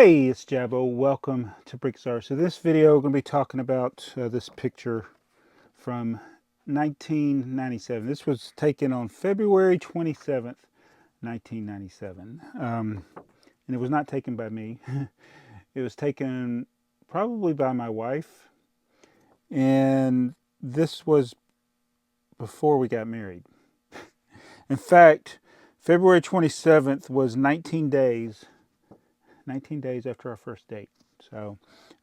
Hey, it's Jabbo. Welcome to BrickTsar. So this video, we're going to be talking about this picture from 1997. This was taken on February 27th, 1997. And it was not taken by me. It was taken probably by my wife. And this was before we got married. In fact, February 27th was 19 days after our first date. So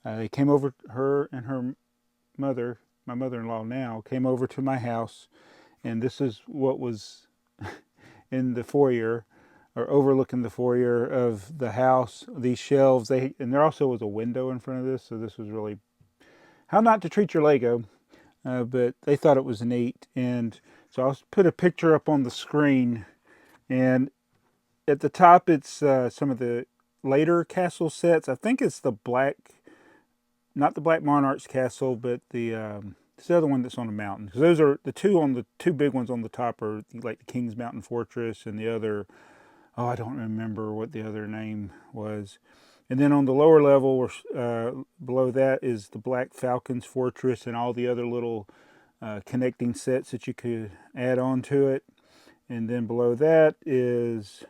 they came over, her and her mother, my mother-in-law now, came over to my house, and this is what was in the foyer, or overlooking the foyer of the house. These shelves, and there also was a window in front of this, so this was really how not to treat your Lego, but they thought it was neat, and so I'll put a picture up on the screen, and at the top it's some of the later castle sets. I think it's the black, not the Black Monarch's castle, but this other one that's on the mountain. Because those are the two big ones on the top are like the King's Mountain Fortress, and the other, oh, I don't remember what the other name was. And then on the lower level, below that, is the Black Falcon's Fortress and all the other little connecting sets that you could add on to it. And then below that is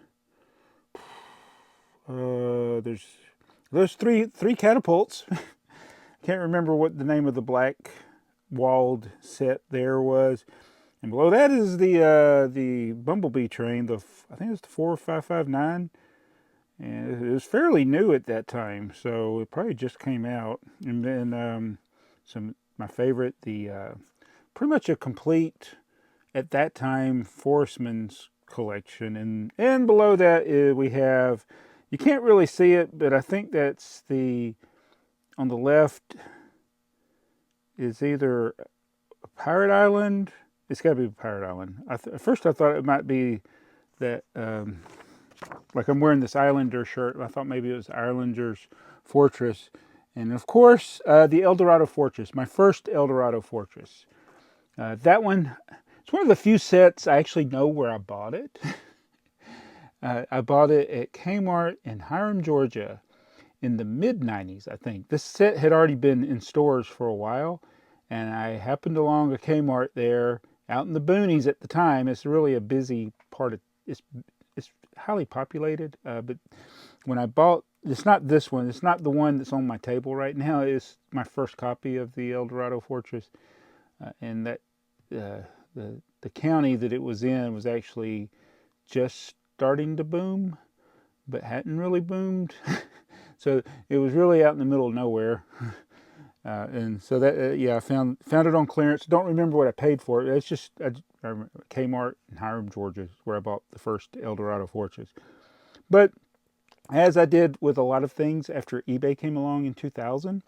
there's three catapults. Can't remember what the name of the black walled set there was. And below that is the Bumblebee train. I think it's the 4559, and it was fairly new at that time, so it probably just came out. And then my favorite, pretty much a complete at that time Forestman's collection. And below that we have, you can't really see it, but I think that's on the left is either a Pirate Island. It's got to be Pirate Island. At first I thought it might be that, like I'm wearing this Islander shirt. I thought maybe it was Islander's Fortress. And of course, the Eldorado Fortress, my first Eldorado Fortress. That one, it's one of the few sets I actually know where I bought it. I bought it at Kmart in Hiram, Georgia in the mid-90s, I think. This set had already been in stores for a while, and I happened along a Kmart there out in the boonies at the time. It's really a busy part of it's highly populated, but when I bought, it's not this one, it's not the one that's on my table right now. It's my first copy of the Eldorado Fortress, and that the county that it was in was actually just starting to boom, but hadn't really boomed. So it was really out in the middle of nowhere. And so that, yeah, I found it on clearance. Don't remember what I paid for it. It's just I remember Kmart in Hiram, Georgia, is where I bought the first Eldorado Fortress. But as I did with a lot of things after eBay came along in 2000,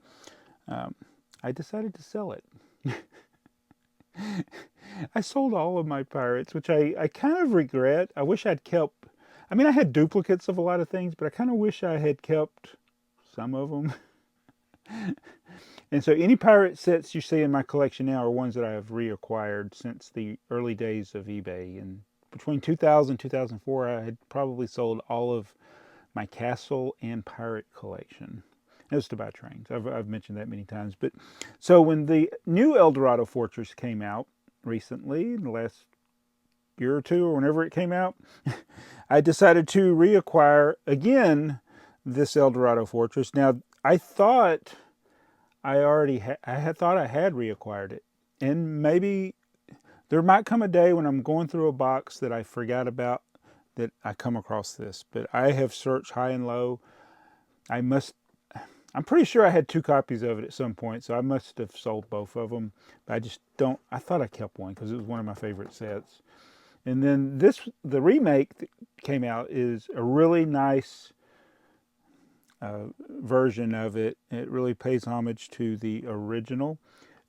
I decided to sell it. I sold all of my pirates, which I kind of regret. I wish I'd kept, I mean, I had duplicates of a lot of things, but I kind of wish I had kept some of them. And so any pirate sets you see in my collection now are ones that I have reacquired since the early days of eBay. And between 2000 and 2004, I had probably sold all of my castle and pirate collection. It was to buy trains. I've mentioned that many times. But so when the new Eldorado Fortress came out recently, in the last year or two, or whenever it came out, I decided to reacquire again this Eldorado Fortress. Now, I thought I had reacquired it, and maybe there might come a day when I'm going through a box that I forgot about that I come across this. But I have searched high and low. I'm pretty sure I had two copies of it at some point, so I must have sold both of them. But I just don't. I thought I kept one because it was one of my favorite sets. And then the remake that came out is a really nice version of it. It really pays homage to the original.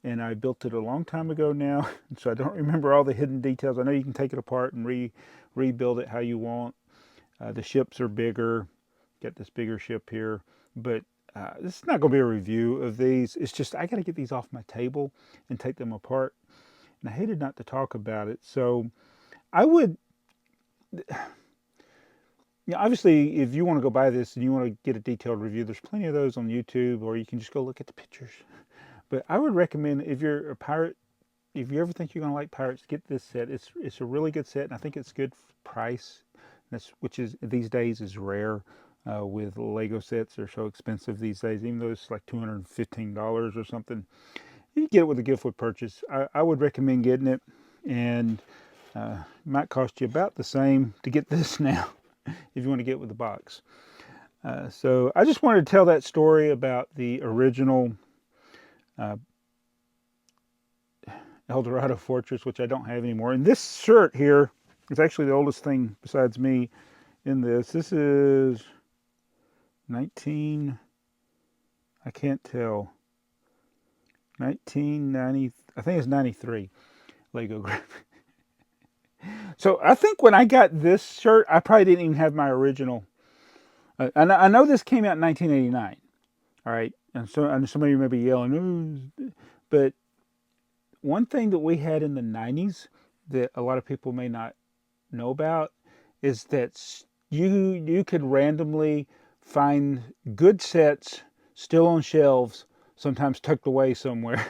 And I built it a long time ago now, so I don't remember all the hidden details. I know you can take it apart and rebuild it how you want. The ships are bigger. Got this bigger ship here, but this is not going to be a review of these. It's just I got to get these off my table and take them apart. And I hated not to talk about it. So I would, Yeah, obviously, if you want to go buy this and you want to get a detailed review, there's plenty of those on YouTube, or you can just go look at the pictures. But I would recommend, if you're a pirate, if you ever think you're going to like pirates, get this set. It's a really good set, and I think it's good price. Which is these days is rare. With Lego sets, they're so expensive these days. Even though it's like $215 or something, you can get it with a gift with purchase. I would recommend getting it, and it might cost you about the same to get this now if you want to get it with the box. So I just wanted to tell that story about the original Eldorado Fortress, which I don't have anymore. And this shirt here is actually the oldest thing besides me in this. This is 19, I can't tell, 1990, I think it's 93 Lego graphic. So I think when I got this shirt, I probably didn't even have my original. I know this came out in 1989, all right? And so somebody may be yelling, ooh, but one thing that we had in the 90s that a lot of people may not know about is that you could randomly find good sets still on shelves, sometimes tucked away somewhere.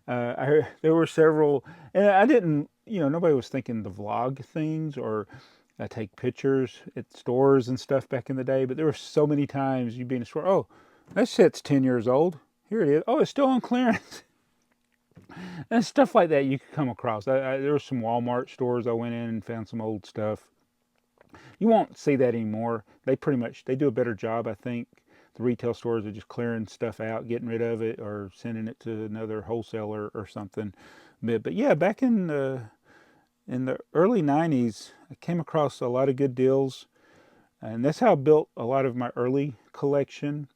There were several, and I didn't, nobody was thinking to vlog things or take pictures at stores and stuff back in the day, but there were so many times you'd be in a store, oh, that set's 10 years old. Here it is. Oh, it's still on clearance. And stuff like that you could come across. There were some Walmart stores I went in and found some old stuff. You won't see that anymore. They do a better job, I think. The retail stores are just clearing stuff out, getting rid of it, or sending it to another wholesaler or something. But yeah, back in the early 90s, I came across a lot of good deals. And that's how I built a lot of my early collection.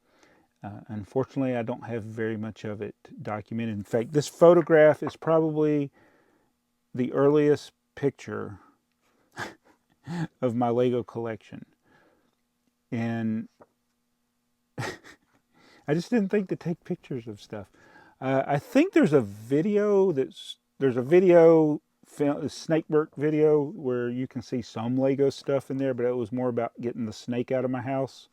Unfortunately, I don't have very much of it documented. In fact, this photograph is probably the earliest picture of my Lego collection. And I just didn't think to take pictures of stuff. I think there's a video a Snakeburg video where you can see some Lego stuff in there, but it was more about getting the snake out of my house.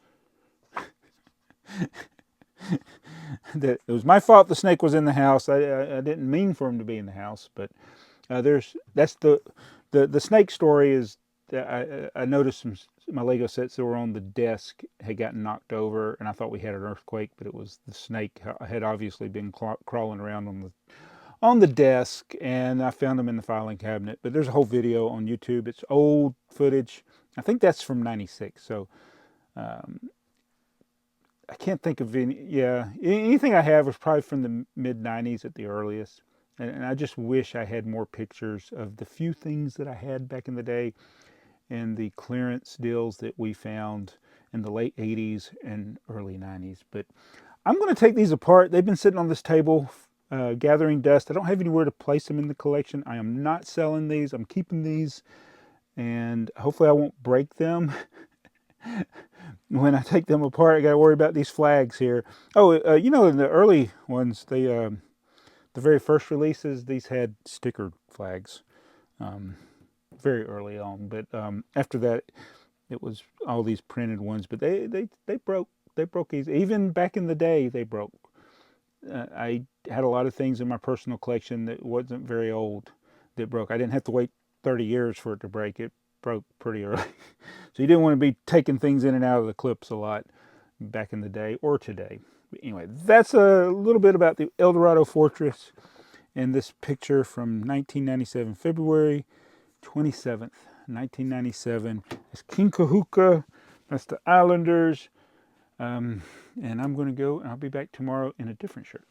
That it was my fault the snake was in the house. I didn't mean for him to be in the house, but that's the snake story is I noticed my Lego sets that were on the desk had gotten knocked over, and I thought we had an earthquake, but it was the snake had obviously been crawling around on the desk, and I found them in the filing cabinet. But there's a whole video on YouTube. It's old footage. I think that's from '96. So I can't think of any. Yeah, anything I have was probably from the mid '90s at the earliest. And I just wish I had more pictures of the few things that I had back in the day and the clearance deals that we found in the late 80s and early 90s. But I'm going to take these apart. They've been sitting on this table gathering dust. I don't have anywhere to place them in the collection. I am not selling these. I'm keeping these, and hopefully I won't break them. When I take them apart, I got to worry about these flags here. Oh, in the early ones, the very first releases, these had stickered flags very early on. But after that, it was all these printed ones. But they broke easy. Even back in the day, they broke. I had a lot of things in my personal collection that wasn't very old that broke. I didn't have to wait 30 years for it to break. It broke pretty early. So you didn't want to be taking things in and out of the clips a lot back in the day or today. But anyway, that's a little bit about the Eldorado Fortress and this picture from 1997, February 27th, 1997. It's King Kahuka. That's the Islanders. And I'm going to go, and I'll be back tomorrow in a different shirt.